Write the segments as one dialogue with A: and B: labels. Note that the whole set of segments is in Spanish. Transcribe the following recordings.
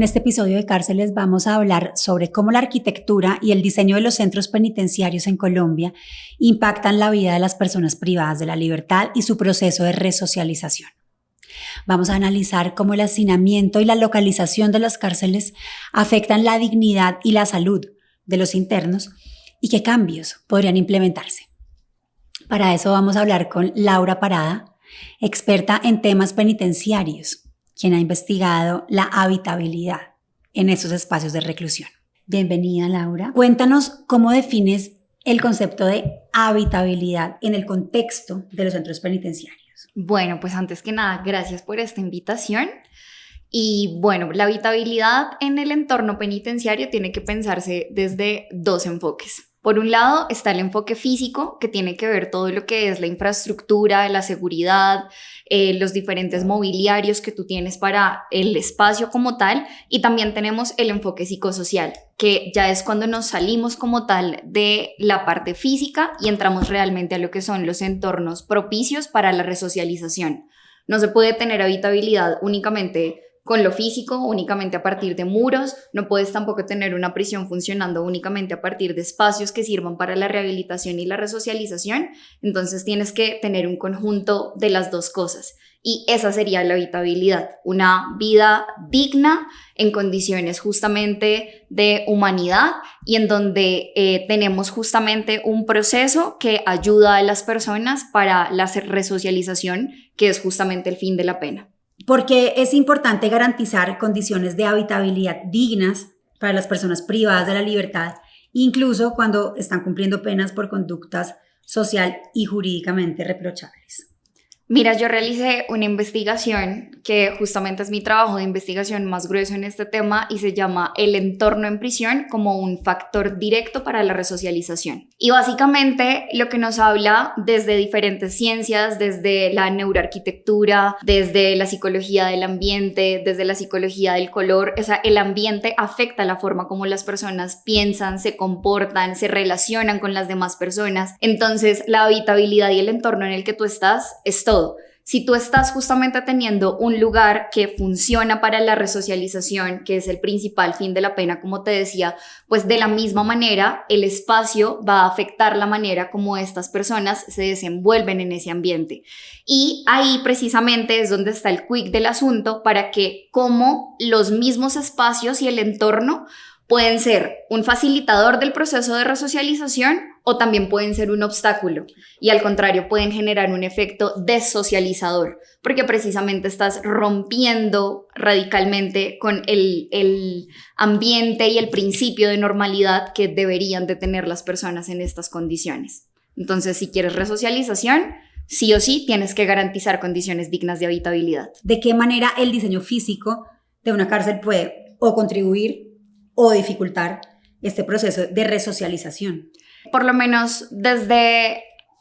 A: este episodio de Cárceles vamos a hablar sobre cómo la arquitectura y el diseño de los centros penitenciarios en Colombia impactan la vida de las personas privadas de la libertad y su proceso de resocialización. Vamos a analizar cómo el hacinamiento y la localización de las cárceles afectan la dignidad y la salud de los internos y qué cambios podrían implementarse. Para eso vamos a hablar con Laura Parada, experta en temas penitenciarios, quien ha investigado la habitabilidad en esos espacios de reclusión. Bienvenida, Laura. Cuéntanos cómo defines el concepto de habitabilidad en el contexto de los centros penitenciarios.
B: Bueno, pues antes que nada, gracias por esta invitación. Y bueno, la habitabilidad en el entorno penitenciario tiene que pensarse desde dos enfoques. Por un lado está el enfoque físico, que tiene que ver todo lo que es la infraestructura, la seguridad, los diferentes mobiliarios que tú tienes para el espacio como tal, y también tenemos el enfoque psicosocial, que ya es cuando nos salimos como tal de la parte física y entramos realmente a lo que son los entornos propicios para la resocialización. No se puede tener habitabilidad únicamente con lo físico, únicamente a partir de muros. No puedes tampoco tener una prisión funcionando únicamente a partir de espacios que sirvan para la rehabilitación y la resocialización. Entonces tienes que tener un conjunto de las dos cosas. Y esa sería la habitabilidad, una vida digna en condiciones justamente de humanidad y en donde tenemos justamente un proceso que ayuda a las personas para la resocialización, que es justamente el fin de la pena.
A: Porque es importante garantizar condiciones de habitabilidad dignas para las personas privadas de la libertad, incluso cuando están cumpliendo penas por conductas social y jurídicamente reprochables.
B: Mira, yo realicé una investigación que justamente es mi trabajo de investigación más grueso en este tema y se llama el entorno en prisión como un factor directo para la resocialización. Y básicamente lo que nos habla desde diferentes ciencias, desde la neuroarquitectura, desde la psicología del ambiente, desde la psicología del color, o sea, el ambiente afecta la forma como las personas piensan, se comportan, se relacionan con las demás personas. Entonces, la habitabilidad y el entorno en el que tú estás es todo. Si tú estás justamente teniendo un lugar que funciona para la resocialización, que es el principal fin de la pena, como te decía, pues de la misma manera el espacio va a afectar la manera como estas personas se desenvuelven en ese ambiente. Y ahí precisamente es donde está el quick del asunto para que como los mismos espacios y el entorno pueden ser un facilitador del proceso de resocialización o también pueden ser un obstáculo y al contrario pueden generar un efecto desocializador porque precisamente estás rompiendo radicalmente con el ambiente y el principio de normalidad que deberían de tener las personas en estas condiciones. Entonces, si quieres resocialización, sí o sí tienes que garantizar condiciones dignas de habitabilidad.
A: ¿De qué manera el diseño físico de una cárcel puede o contribuir o dificultar este proceso de resocialización?
B: Por lo menos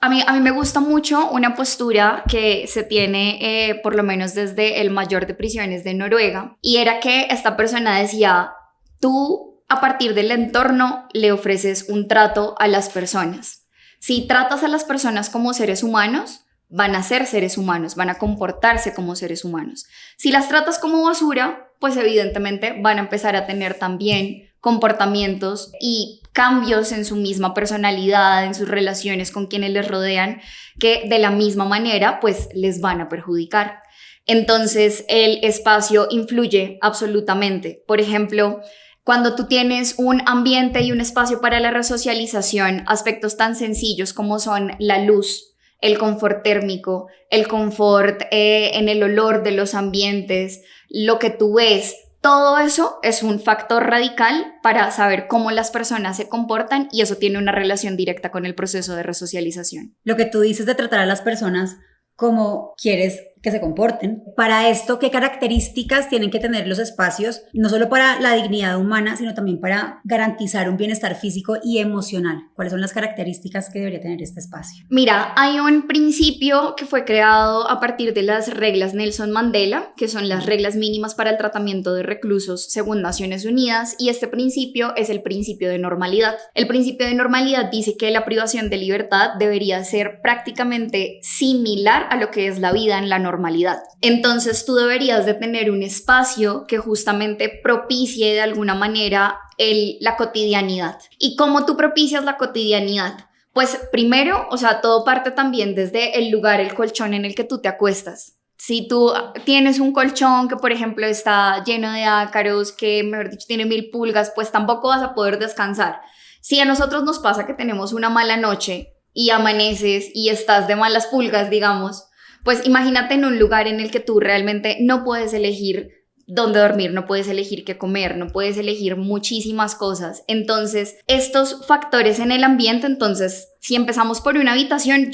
B: a mí me gusta mucho una postura que se tiene por lo menos desde el mayor de prisiones de Noruega, y era que esta persona decía, tú a partir del entorno le ofreces un trato a las personas. Si tratas a las personas como seres humanos, van a ser seres humanos, van a comportarse como seres humanos. Si las tratas como basura, pues evidentemente van a empezar a tener también comportamientos y cambios en su misma personalidad, en sus relaciones con quienes les rodean, que de la misma manera pues les van a perjudicar. Entonces el espacio influye absolutamente. Por ejemplo, cuando tú tienes un ambiente y un espacio para la resocialización, aspectos tan sencillos como son la luz, el confort térmico, el confort en el olor de los ambientes, lo que tú ves, todo eso es un factor radical para saber cómo las personas se comportan y eso tiene una relación directa con el proceso de resocialización.
A: Lo que tú dices de tratar a las personas como quieres que se comporten. Para esto, ¿qué características tienen que tener los espacios? No solo para la dignidad humana, sino también para garantizar un bienestar físico y emocional. ¿Cuáles son las características que debería tener este espacio?
B: Mira, hay un principio que fue creado a partir de las reglas Nelson Mandela, que son las reglas mínimas para el tratamiento de reclusos según Naciones Unidas, y este principio es el principio de normalidad. El principio de normalidad dice que la privación de libertad debería ser prácticamente similar a lo que es la vida en la normalidad. normalidad. Entonces tú deberías de tener un espacio que justamente propicie de alguna manera la cotidianidad. ¿Y cómo tú propicias la cotidianidad? Pues primero, o sea, todo parte también desde el lugar, el colchón en el que tú te acuestas. Si tú tienes un colchón que, por ejemplo, está lleno de ácaros, que, mejor dicho, tiene 1000 pulgas, pues tampoco vas a poder descansar. Si a nosotros nos pasa que tenemos una mala noche y amaneces y estás de malas pulgas, digamos, pues imagínate en un lugar en el que tú realmente no puedes elegir dónde dormir, no puedes elegir qué comer, no puedes elegir muchísimas cosas. Entonces, estos factores en el ambiente, entonces, si empezamos por una habitación,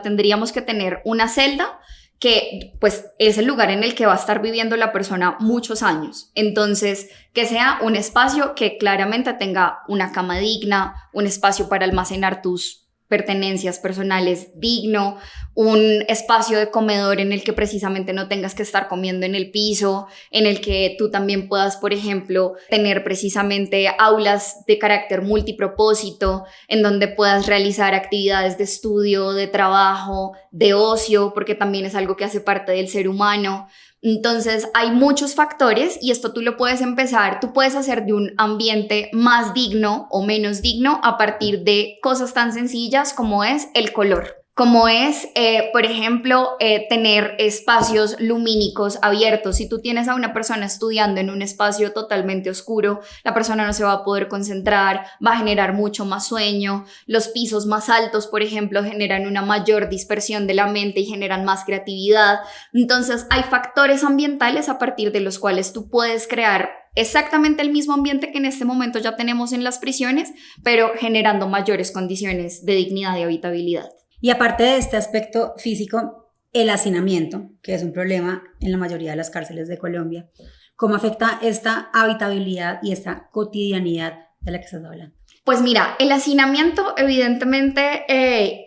B: tendríamos que tener una celda que pues es el lugar en el que va a estar viviendo la persona muchos años. Entonces, que sea un espacio que claramente tenga una cama digna, un espacio para almacenar tus pertenencias personales digno, un espacio de comedor en el que precisamente no tengas que estar comiendo en el piso, en el que tú también puedas, por ejemplo, tener precisamente aulas de carácter multipropósito, en donde puedas realizar actividades de estudio, de trabajo, de ocio, porque también es algo que hace parte del ser humano. Entonces hay muchos factores y esto tú lo puedes empezar, tú puedes hacer de un ambiente más digno o menos digno a partir de cosas tan sencillas como es el color. Como es, por ejemplo, tener espacios lumínicos abiertos. Si tú tienes a una persona estudiando en un espacio totalmente oscuro, la persona no se va a poder concentrar, va a generar mucho más sueño. Los pisos más altos, por ejemplo, generan una mayor dispersión de la mente y generan más creatividad. Entonces, hay factores ambientales a partir de los cuales tú puedes crear exactamente el mismo ambiente que en este momento ya tenemos en las prisiones, pero generando mayores condiciones de dignidad y habitabilidad.
A: Y aparte de este aspecto físico, el hacinamiento, que es un problema en la mayoría de las cárceles de Colombia, ¿cómo afecta esta habitabilidad y esta cotidianidad de la que estás hablando?
B: Pues mira, el hacinamiento evidentemente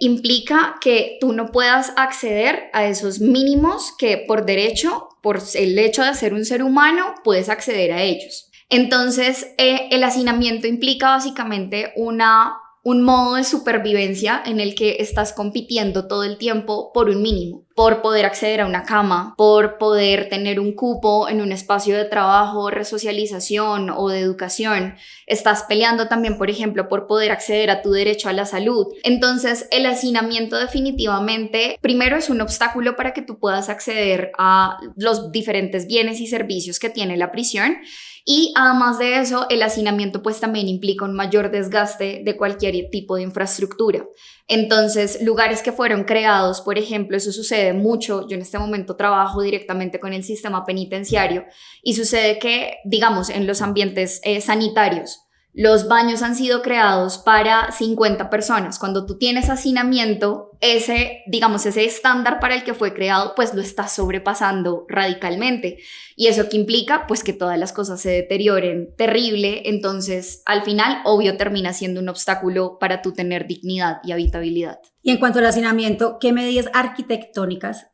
B: implica que tú no puedas acceder a esos mínimos que por derecho, por el hecho de ser un ser humano, puedes acceder a ellos. Entonces, el hacinamiento implica básicamente un modo de supervivencia en el que estás compitiendo todo el tiempo por un mínimo, por poder acceder a una cama, por poder tener un cupo en un espacio de trabajo, resocialización o de educación. Estás peleando también, por ejemplo, por poder acceder a tu derecho a la salud. Entonces, el hacinamiento definitivamente, primero, es un obstáculo para que tú puedas acceder a los diferentes bienes y servicios que tiene la prisión. Y además de eso, el hacinamiento pues también implica un mayor desgaste de cualquier tipo de infraestructura. Entonces, lugares que fueron creados, por ejemplo, eso sucede mucho. Yo en este momento trabajo directamente con el sistema penitenciario y sucede que, digamos, en los ambientes sanitarios, los baños han sido creados para 50 personas. Cuando tú tienes hacinamiento, ese estándar para el que fue creado, pues lo estás sobrepasando radicalmente. Y eso que implica, pues que todas las cosas se deterioren terrible. Entonces, al final, obvio, termina siendo un obstáculo para tú tener dignidad y habitabilidad.
A: Y en cuanto al hacinamiento, ¿qué medidas arquitectónicas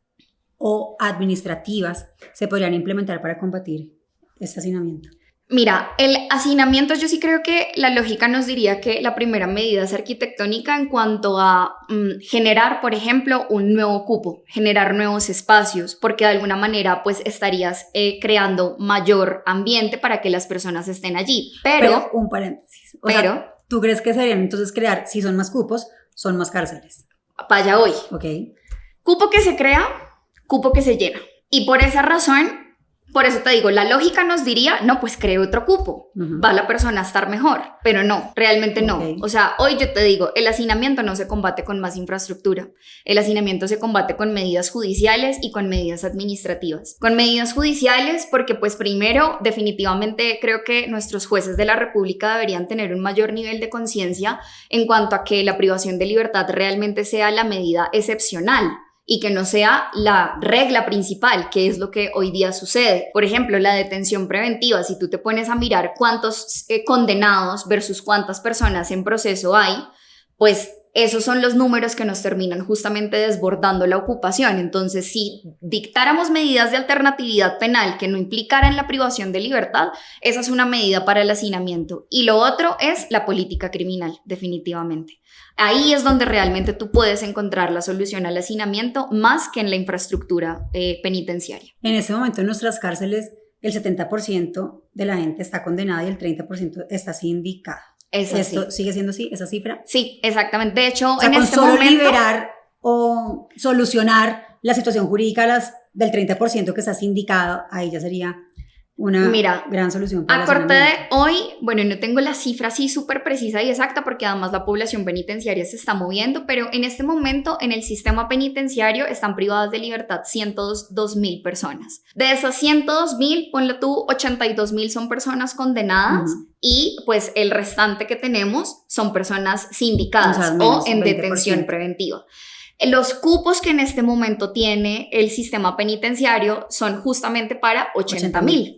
A: o administrativas se podrían implementar para combatir este hacinamiento?
B: Mira, el hacinamiento, yo sí creo que la lógica nos diría que la primera medida es arquitectónica en cuanto a generar, por ejemplo, un nuevo cupo, generar nuevos espacios, porque de alguna manera pues estarías creando mayor ambiente para que las personas estén allí. Pero
A: un paréntesis. ¿Tú crees que serían entonces crear, si son más cupos, son más cárceles?
B: Para allá voy.
A: Ok.
B: Cupo que se crea, cupo que se llena. Y por esa razón, por eso te digo, la lógica nos diría, no, pues cree otro cupo, va la persona a estar mejor, pero no, realmente no. O sea, hoy yo te digo, el hacinamiento no se combate con más infraestructura, el hacinamiento se combate con medidas judiciales y con medidas administrativas. Con medidas judiciales porque pues primero, definitivamente creo que nuestros jueces de la República deberían tener un mayor nivel de conciencia en cuanto a que la privación de libertad realmente sea la medida excepcional y que no sea la regla principal, que es lo que hoy día sucede. Por ejemplo, la detención preventiva, si tú te pones a mirar cuántos condenados versus cuántas personas en proceso hay, pues esos son los números que nos terminan justamente desbordando la ocupación. Entonces, si dictáramos medidas de alternatividad penal que no implicaran la privación de libertad, esa es una medida para el hacinamiento. Y lo otro es la política criminal, definitivamente. Ahí es donde realmente tú puedes encontrar la solución al hacinamiento más que en la infraestructura penitenciaria.
A: En este momento en nuestras cárceles el 70% de la gente está condenada y el 30% está sindicada. ¿Esto sigue siendo así, esa cifra?
B: Sí, exactamente. De hecho,
A: o sea, en este momento liberar o solucionar la situación jurídica del 30% que está sindicado, ahí ya sería una gran solución.
B: A corte de hoy, bueno, no tengo la cifra así súper precisa y exacta porque además la población penitenciaria se está moviendo, pero en este momento en el sistema penitenciario están privadas de libertad 102.000 personas. De esas 102.000, ponle tú, 82.000 son personas condenadas y pues el restante que tenemos son personas sindicadas o en 20%. Detención preventiva. Los cupos que en este momento tiene el sistema penitenciario son justamente para 80.000.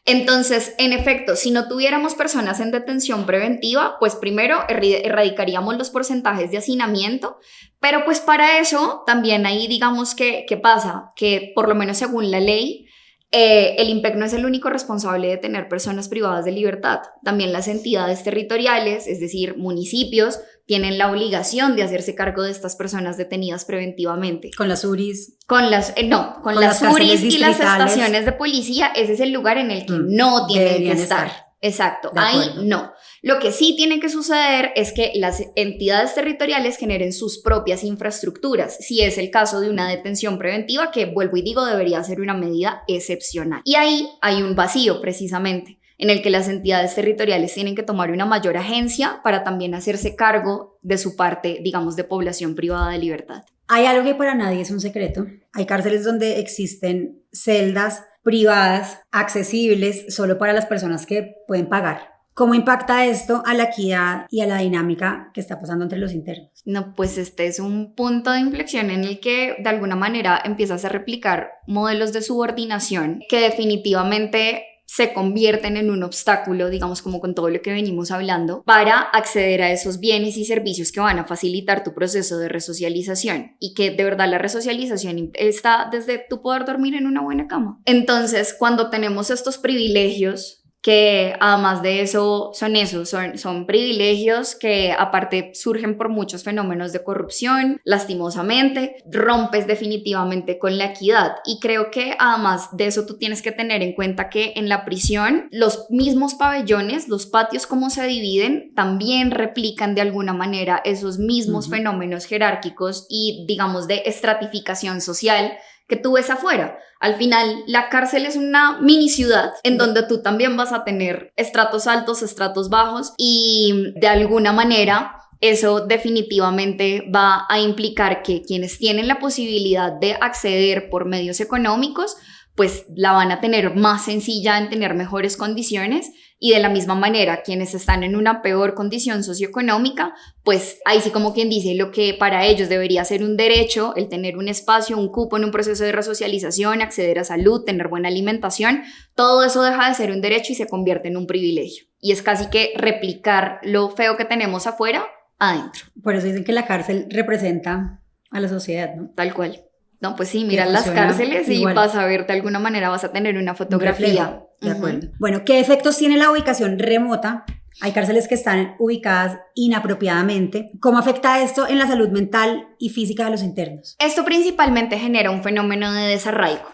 B: Entonces, en efecto, si no tuviéramos personas en detención preventiva, pues primero erradicaríamos los porcentajes de hacinamiento, pero pues para eso también ahí digamos que ¿qué pasa? Que por lo menos según la ley, el IMPEC no es el único responsable de tener personas privadas de libertad. También las entidades territoriales, es decir, municipios, tienen la obligación de hacerse cargo de estas personas detenidas preventivamente.
A: ¿Con las URIs?
B: Con las URIs y las estaciones de policía, ese es el lugar en el que no tienen que estar. Exacto, ahí no. Lo que sí tiene que suceder es que las entidades territoriales generen sus propias infraestructuras, si es el caso de una detención preventiva, que vuelvo y digo debería ser una medida excepcional. Y ahí hay un vacío precisamente, en el que las entidades territoriales tienen que tomar una mayor agencia para también hacerse cargo de su parte, digamos, de población privada de libertad.
A: Hay algo que para nadie es un secreto. Hay cárceles donde existen celdas privadas, accesibles, solo para las personas que pueden pagar. ¿Cómo impacta esto a la equidad y a la dinámica que está pasando entre los internos?
B: No, pues este es un punto de inflexión en el que de alguna manera empiezas a replicar modelos de subordinación que definitivamente se convierten en un obstáculo, digamos como con todo lo que venimos hablando, para acceder a esos bienes y servicios que van a facilitar tu proceso de resocialización y que de verdad la resocialización está desde tu poder dormir en una buena cama. Entonces, cuando tenemos estos privilegios, que además de eso son privilegios que aparte surgen por muchos fenómenos de corrupción, lastimosamente, rompes definitivamente con la equidad. Y creo que además de eso tú tienes que tener en cuenta que en la prisión los mismos pabellones, los patios como se dividen, también replican de alguna manera esos mismos fenómenos jerárquicos y digamos de estratificación social que tú ves afuera. Al final, la cárcel es una mini ciudad en donde tú también vas a tener estratos altos, estratos bajos y de alguna manera eso definitivamente va a implicar que quienes tienen la posibilidad de acceder por medios económicos pues la van a tener más sencilla en tener mejores condiciones y de la misma manera quienes están en una peor condición socioeconómica, pues ahí sí como quien dice lo que para ellos debería ser un derecho, el tener un espacio, un cupo en un proceso de resocialización, acceder a salud, tener buena alimentación, todo eso deja de ser un derecho y se convierte en un privilegio. Y es casi que replicar lo feo que tenemos afuera, adentro.
A: Por eso dicen que la cárcel representa a la sociedad, ¿no?
B: Tal cual. No, pues sí, mira las cárceles y vas a ver, de alguna manera vas a tener una fotografía.
A: De acuerdo. Bueno, ¿qué efectos tiene la ubicación remota? Hay cárceles que están ubicadas inapropiadamente. ¿Cómo afecta esto en la salud mental y física de los internos?
B: Esto principalmente genera un fenómeno de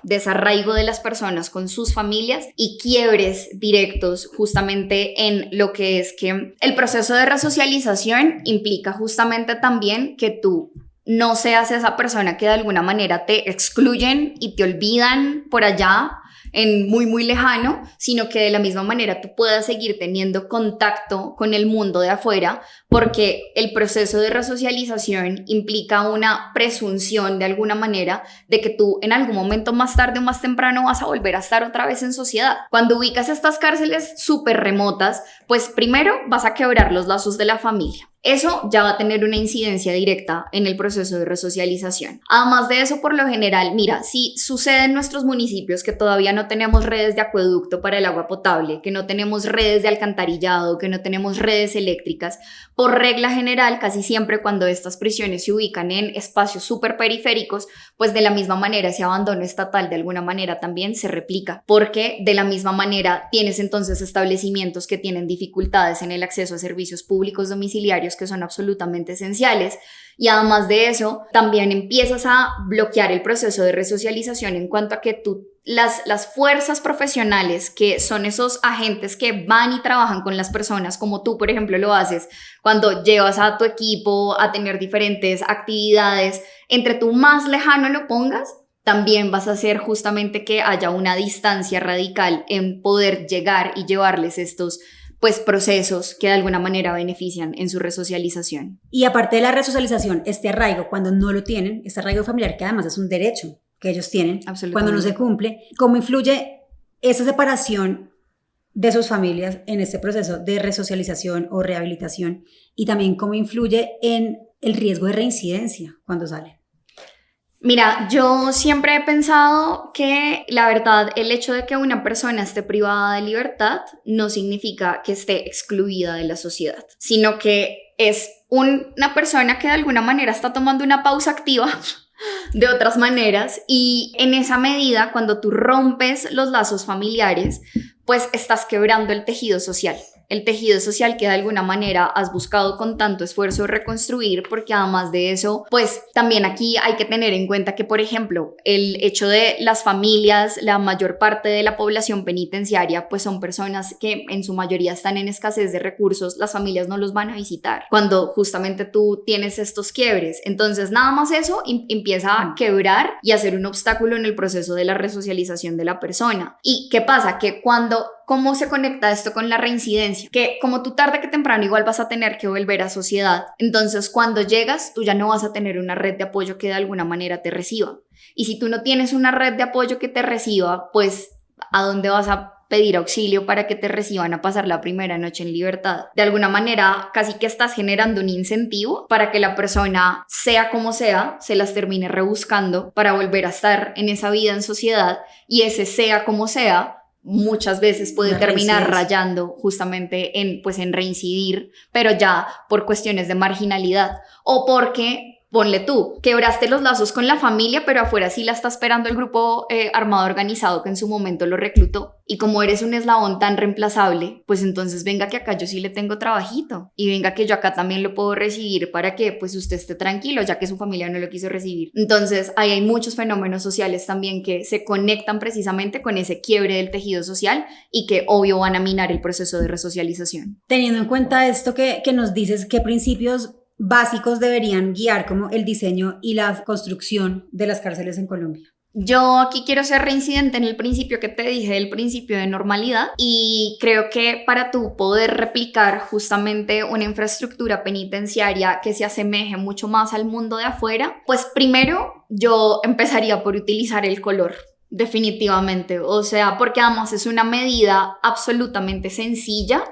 B: desarraigo de las personas con sus familias y quiebres directos justamente en lo que es que el proceso de resocialización implica justamente también que tú no seas esa persona que de alguna manera te excluyen y te olvidan por allá en muy muy lejano, sino que de la misma manera tú puedas seguir teniendo contacto con el mundo de afuera, porque el proceso de resocialización implica una presunción de alguna manera de que tú en algún momento más tarde o más temprano vas a volver a estar otra vez en sociedad. Cuando ubicas estas cárceles súper remotas, pues primero vas a quebrar los lazos de la familia. eso ya va a tener una incidencia directa en el proceso de resocialización. Además de eso, por lo general, mira, si sucede en nuestros municipios que todavía no tenemos redes de acueducto para el agua potable, que no tenemos redes de alcantarillado, que no tenemos redes eléctricas, por regla general, casi siempre cuando estas prisiones se ubican en espacios súper periféricos, pues de la misma manera ese abandono estatal de alguna manera también se replica, porque de la misma manera tienes entonces establecimientos que tienen dificultades en el acceso a servicios públicos domiciliarios que son absolutamente esenciales. Y además de eso, también empiezas a bloquear el proceso de resocialización en cuanto a que las fuerzas profesionales, que son esos agentes que van y trabajan con las personas, como tú, por ejemplo, lo haces cuando llevas a tu equipo a tener diferentes actividades, entre tú más lejano lo pongas, también vas a hacer justamente que haya una distancia radical en poder llegar y llevarles estos pues procesos que de alguna manera benefician en su resocialización.
A: Y aparte de la resocialización, este arraigo, cuando no lo tienen, este arraigo familiar que además es un derecho que ellos tienen, cuando no se cumple, ¿cómo influye esa separación de sus familias en este proceso de resocialización o rehabilitación? Y también cómo influye en el riesgo de reincidencia cuando salen.
B: Mira, yo siempre he pensado que la verdad, el hecho de que una persona esté privada de libertad no significa que esté excluida de la sociedad, sino que es una persona que de alguna manera está tomando una pausa activa de otras maneras, y en esa medida, cuando tú rompes los lazos familiares, pues estás quebrando el tejido social que de alguna manera has buscado con tanto esfuerzo reconstruir, porque además de eso, pues también aquí hay que tener en cuenta que, por ejemplo, el hecho de las familias, la mayor parte de la población penitenciaria, pues son personas que en su mayoría están en escasez de recursos, las familias no los van a visitar cuando justamente tú tienes estos quiebres. Entonces, nada más eso empieza a quebrar y a ser un obstáculo en el proceso de la resocialización de la persona. ¿Y qué pasa? Que ¿cómo se conecta esto con la reincidencia? Que como tú tarde que temprano igual vas a tener que volver a sociedad. Entonces, cuando llegas, tú ya no vas a tener una red de apoyo que de alguna manera te reciba. Y si tú no tienes una red de apoyo que te reciba, pues ¿a dónde vas a pedir auxilio para que te reciban a pasar la primera noche en libertad? De alguna manera, casi que estás generando un incentivo para que la persona, sea como sea, se las termine rebuscando para volver a estar en esa vida en sociedad, y ese sea como sea muchas veces puede terminar rayando justamente en reincidir, pero ya por cuestiones de marginalidad, o porque, ponle tú, quebraste los lazos con la familia, pero afuera sí la está esperando el grupo armado organizado que en su momento lo reclutó, y como eres un eslabón tan reemplazable, pues entonces venga que acá yo sí le tengo trabajito, y venga que yo acá también lo puedo recibir para que pues usted esté tranquilo, ya que su familia no lo quiso recibir. Entonces ahí hay muchos fenómenos sociales también que se conectan precisamente con ese quiebre del tejido social y que obvio van a minar el proceso de resocialización.
A: Teniendo en cuenta esto que nos dices, ¿qué principios básicos deberían guiar como el diseño y la construcción de las cárceles en Colombia?
B: Yo aquí quiero ser reincidente en el principio que te dije, el principio de normalidad, y creo que para tú poder replicar justamente una infraestructura penitenciaria que se asemeje mucho más al mundo de afuera, pues primero yo empezaría por utilizar el color. Definitivamente, o sea, porque además es una medida absolutamente sencilla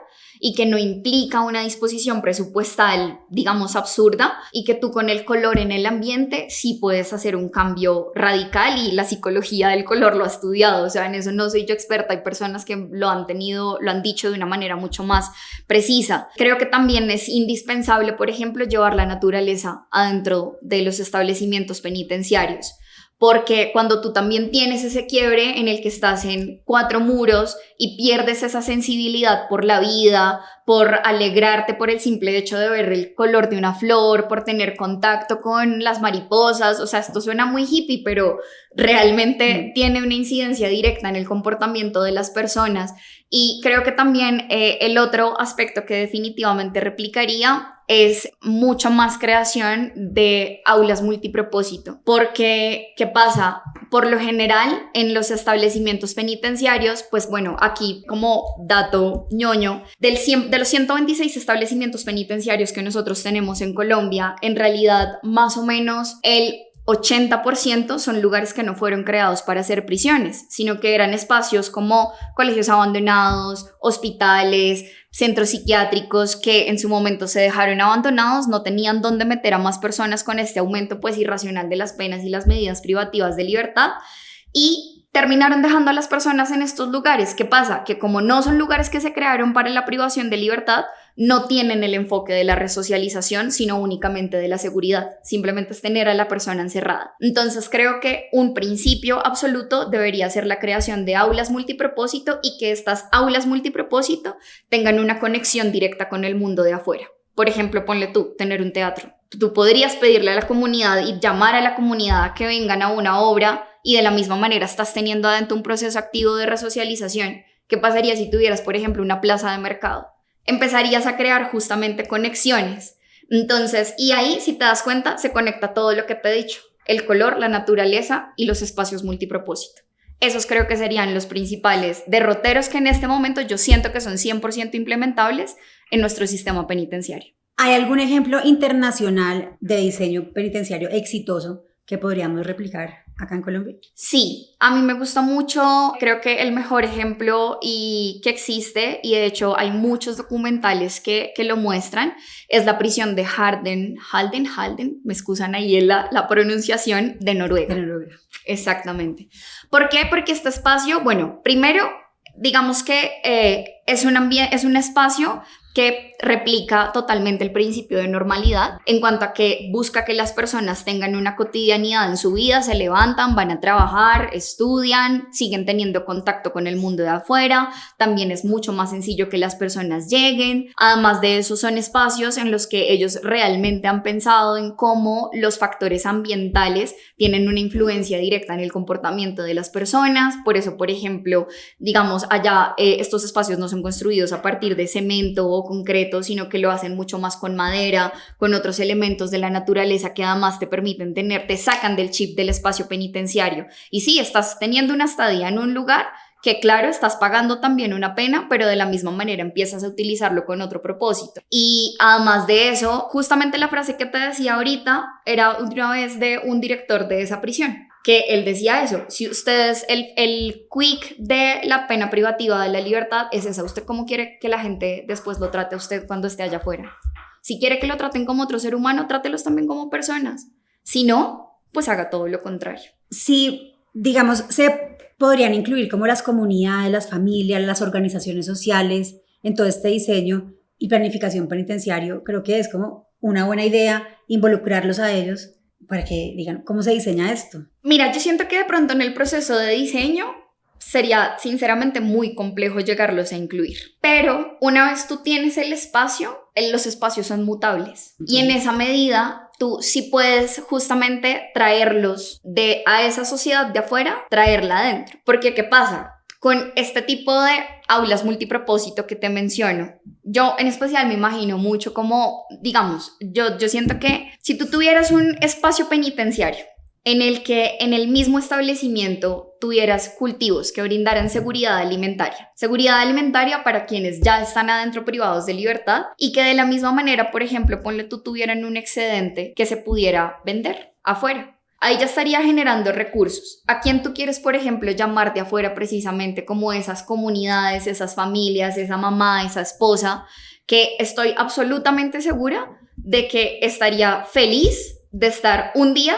B: y que no implica una disposición presupuestal, digamos, absurda, y que tú con el color en el ambiente sí puedes hacer un cambio radical, y la psicología del color lo ha estudiado, o sea, en eso no soy yo experta, hay personas que lo han dicho de una manera mucho más precisa. Creo que también es indispensable, por ejemplo, llevar la naturaleza adentro de los establecimientos penitenciarios, porque cuando tú también tienes ese quiebre en el que estás en 4 muros y pierdes esa sensibilidad por la vida, por alegrarte por el simple hecho de ver el color de una flor, por tener contacto con las mariposas, o sea, esto suena muy hippie, pero realmente tiene una incidencia directa en el comportamiento de las personas. Y creo que también el otro aspecto que definitivamente replicaría es mucha más creación de aulas multipropósito, porque ¿qué pasa? Por lo general en los establecimientos penitenciarios, pues bueno, aquí como dato ñoño, de los 126 establecimientos penitenciarios que nosotros tenemos en Colombia, en realidad más o menos el 80% son lugares que no fueron creados para ser prisiones, sino que eran espacios como colegios abandonados, hospitales, centros psiquiátricos que en su momento se dejaron abandonados, no tenían dónde meter a más personas con este aumento pues irracional de las penas y las medidas privativas de libertad, y terminaron dejando a las personas en estos lugares. ¿Qué pasa? Que como no son lugares que se crearon para la privación de libertad, no tienen el enfoque de la resocialización, sino únicamente de la seguridad. Simplemente es tener a la persona encerrada. Entonces creo que un principio absoluto debería ser la creación de aulas multipropósito, y que estas aulas multipropósito tengan una conexión directa con el mundo de afuera. Por ejemplo, ponle tú, tener un teatro. Tú podrías pedirle a la comunidad y llamar a la comunidad a que vengan a una obra, y de la misma manera estás teniendo adentro un proceso activo de resocialización. ¿Qué pasaría si tuvieras, por ejemplo, una plaza de mercado? Empezarías a crear justamente conexiones. Entonces, y ahí, si te das cuenta, se conecta todo lo que te he dicho: el color, la naturaleza y los espacios multipropósito. Esos creo que serían los principales derroteros que en este momento yo siento que son 100% implementables en nuestro sistema penitenciario.
A: ¿Hay algún ejemplo internacional de diseño penitenciario exitoso que podríamos replicar acá en Colombia?
B: Sí, a mí me gusta mucho, creo que el mejor ejemplo que existe, y de hecho hay muchos documentales que lo muestran, es la prisión de Halden, me excusan ahí la pronunciación, de Noruega.
A: De Noruega.
B: Exactamente. ¿Por qué? Porque este espacio, bueno, primero, digamos que es un espacio que replica totalmente el principio de normalidad, en cuanto a que busca que las personas tengan una cotidianidad en su vida, se levantan, van a trabajar, estudian, siguen teniendo contacto con el mundo de afuera. También es mucho más sencillo que las personas lleguen. Además de eso, son espacios en los que ellos realmente han pensado en cómo los factores ambientales tienen una influencia directa en el comportamiento de las personas. Por eso, por ejemplo, digamos, allá estos espacios no son construidos a partir de cemento o concreto, sino que lo hacen mucho más con madera, con otros elementos de la naturaleza que además te permiten te sacan del chip del espacio penitenciario. Y sí, estás teniendo una estadía en un lugar que, claro, estás pagando también una pena, pero de la misma manera empiezas a utilizarlo con otro propósito. Y además de eso, justamente la frase que te decía ahorita era una vez de un director de esa prisión, que él decía eso: si ustedes, el quick de la pena privativa de la libertad es esa, ¿usted cómo quiere que la gente después lo trate a usted cuando esté allá afuera? Si quiere que lo traten como otro ser humano, trátelos también como personas. Si no, pues haga todo lo contrario.
A: Sí, digamos, se podrían incluir como las comunidades, las familias, las organizaciones sociales en todo este diseño y planificación penitenciario. Creo que es como una buena idea involucrarlos a ellos para que digan cómo se diseña esto.
B: Mira, yo siento que de pronto en el proceso de diseño sería sinceramente muy complejo llegarlos a incluir. Pero una vez tú tienes el espacio, los espacios son mutables. Y en esa medida tú sí puedes justamente traerlos a esa sociedad de afuera, traerla adentro. Porque ¿qué pasa? Con este tipo de aulas multipropósito que te menciono, yo en especial me imagino mucho como, digamos, yo siento que si tú tuvieras un espacio penitenciario en el que en el mismo establecimiento tuvieras cultivos que brindaran seguridad alimentaria para quienes ya están adentro privados de libertad, y que de la misma manera, por ejemplo, ponle tú tuvieran un excedente que se pudiera vender afuera. Ahí ya estaría generando recursos. ¿A quién tú quieres, por ejemplo, llamar de afuera precisamente como esas comunidades, esas familias, esa mamá, esa esposa, que estoy absolutamente segura de que estaría feliz de estar un día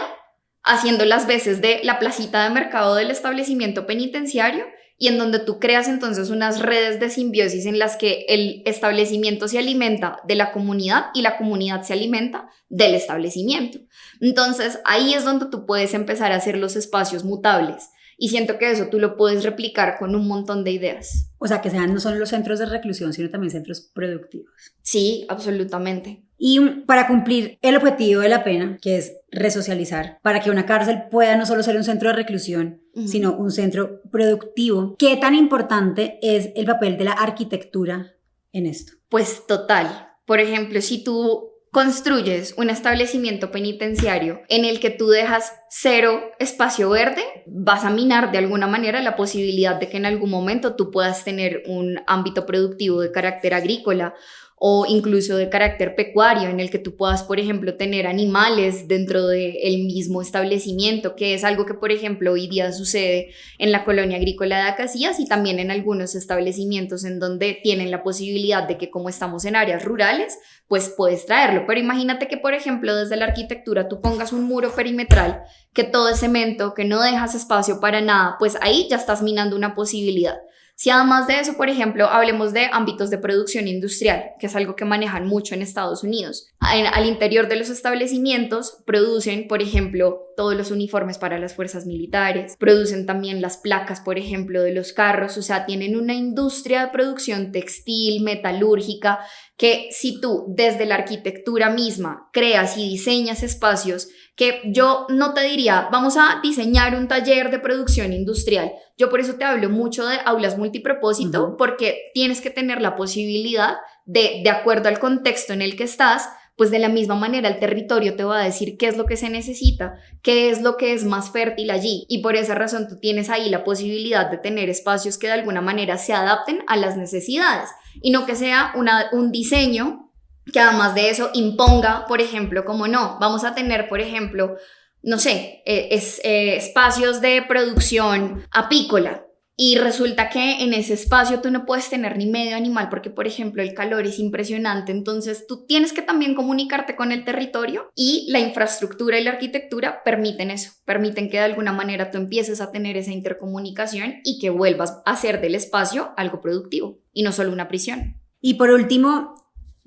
B: haciendo las veces de la placita de mercado del establecimiento penitenciario, y en donde tú creas entonces unas redes de simbiosis en las que el establecimiento se alimenta de la comunidad y la comunidad se alimenta del establecimiento? Entonces ahí es donde tú puedes empezar a hacer los espacios mutables, y siento que eso tú lo puedes replicar con un montón de ideas.
A: O sea, que sean no solo los centros de reclusión, sino también centros productivos.
B: Sí, absolutamente.
A: Y para cumplir el objetivo de la pena, que es resocializar, para que una cárcel pueda no solo ser un centro de reclusión, sino un centro productivo, ¿qué tan importante es el papel de la arquitectura en esto?
B: Pues total. Por ejemplo, si tú construyes un establecimiento penitenciario en el que tú dejas cero espacio verde, vas a minar de alguna manera la posibilidad de que en algún momento tú puedas tener un ámbito productivo de carácter agrícola, o incluso de carácter pecuario, en el que tú puedas, por ejemplo, tener animales dentro del mismo establecimiento, que es algo que, por ejemplo, hoy día sucede en la colonia agrícola de Acacías y también en algunos establecimientos en donde tienen la posibilidad de que, como estamos en áreas rurales, pues puedes traerlo. Pero imagínate que, por ejemplo, desde la arquitectura tú pongas un muro perimetral, que todo es cemento, que no dejas espacio para nada, pues ahí ya estás minando una posibilidad. Si además de eso, por ejemplo, hablemos de ámbitos de producción industrial, que es algo que manejan mucho en Estados Unidos. Al interior de los establecimientos producen, por ejemplo, todos los uniformes para las fuerzas militares, producen también las placas, por ejemplo, de los carros, o sea, tienen una industria de producción textil, metalúrgica, que si tú desde la arquitectura misma creas y diseñas espacios, que yo no te diría, vamos a diseñar un taller de producción industrial. Yo por eso te hablo mucho de aulas multipropósito, porque tienes que tener la posibilidad de acuerdo al contexto en el que estás, pues de la misma manera el territorio te va a decir qué es lo que se necesita, qué es lo que es más fértil allí, y por esa razón tú tienes ahí la posibilidad de tener espacios que de alguna manera se adapten a las necesidades y no que sea un diseño que además de eso imponga, por ejemplo, como no, vamos a tener, por ejemplo, no sé, espacios de producción apícola. Y resulta que en ese espacio tú no puedes tener ni medio animal porque, por ejemplo, el calor es impresionante. Entonces, tú tienes que también comunicarte con el territorio y la infraestructura y la arquitectura permiten eso. Permiten que de alguna manera tú empieces a tener esa intercomunicación y que vuelvas a hacer del espacio algo productivo y no solo una prisión.
A: Y por último,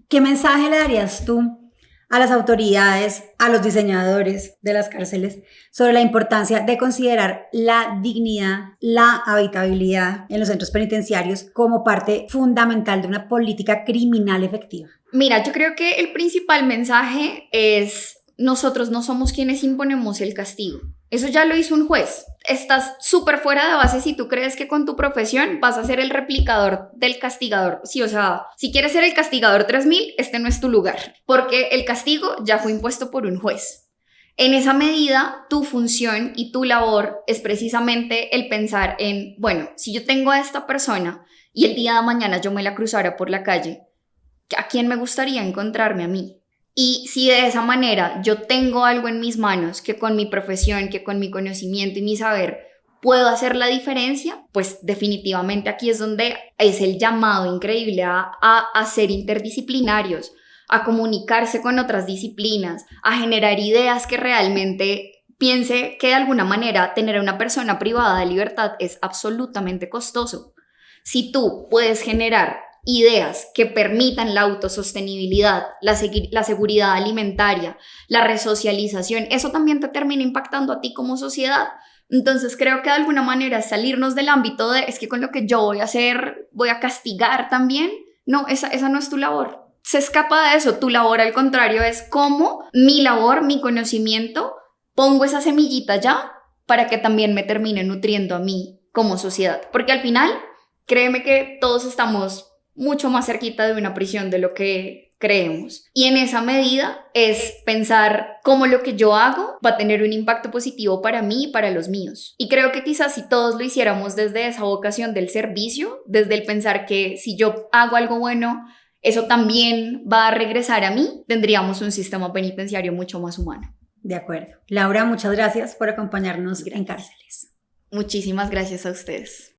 A: ¿qué mensaje le darías tú a las autoridades, a los diseñadores de las cárceles sobre la importancia de considerar la dignidad, la habitabilidad en los centros penitenciarios como parte fundamental de una política criminal efectiva?
B: Mira, yo creo que el principal mensaje es: nosotros no somos quienes imponemos el castigo. Eso ya lo hizo un juez. Estás súper fuera de base si tú crees que con tu profesión vas a ser el replicador del castigador. Sí, o sea, si quieres ser el castigador 3000, este no es tu lugar, porque el castigo ya fue impuesto por un juez. En esa medida, tu función y tu labor es precisamente el pensar en, bueno, si yo tengo a esta persona y el día de mañana yo me la cruzara por la calle, ¿a quién me gustaría encontrarme a mí? Y si de esa manera yo tengo algo en mis manos que con mi profesión, que con mi conocimiento y mi saber puedo hacer la diferencia, pues definitivamente aquí es donde es el llamado increíble a ser interdisciplinarios, a comunicarse con otras disciplinas, a generar ideas que realmente piense que de alguna manera tener a una persona privada de libertad es absolutamente costoso. Si tú puedes generar ideas que permitan la autosostenibilidad, la seguridad alimentaria, la resocialización, eso también te termina impactando a ti como sociedad. Entonces creo que de alguna manera salirnos del ámbito de es que con lo que yo voy a hacer voy a castigar también, no, esa no es tu labor. Se escapa de eso, tu labor al contrario es cómo mi labor, mi conocimiento, pongo esa semillita ya para que también me termine nutriendo a mí como sociedad, porque al final créeme que todos estamos mucho más cerquita de una prisión de lo que creemos. Y en esa medida es pensar cómo lo que yo hago va a tener un impacto positivo para mí y para los míos. Y creo que quizás si todos lo hiciéramos desde esa vocación del servicio, desde el pensar que si yo hago algo bueno, eso también va a regresar a mí, tendríamos un sistema penitenciario mucho más humano.
A: De acuerdo. Laura, muchas gracias por acompañarnos en Cárceles.
B: Muchísimas gracias a ustedes.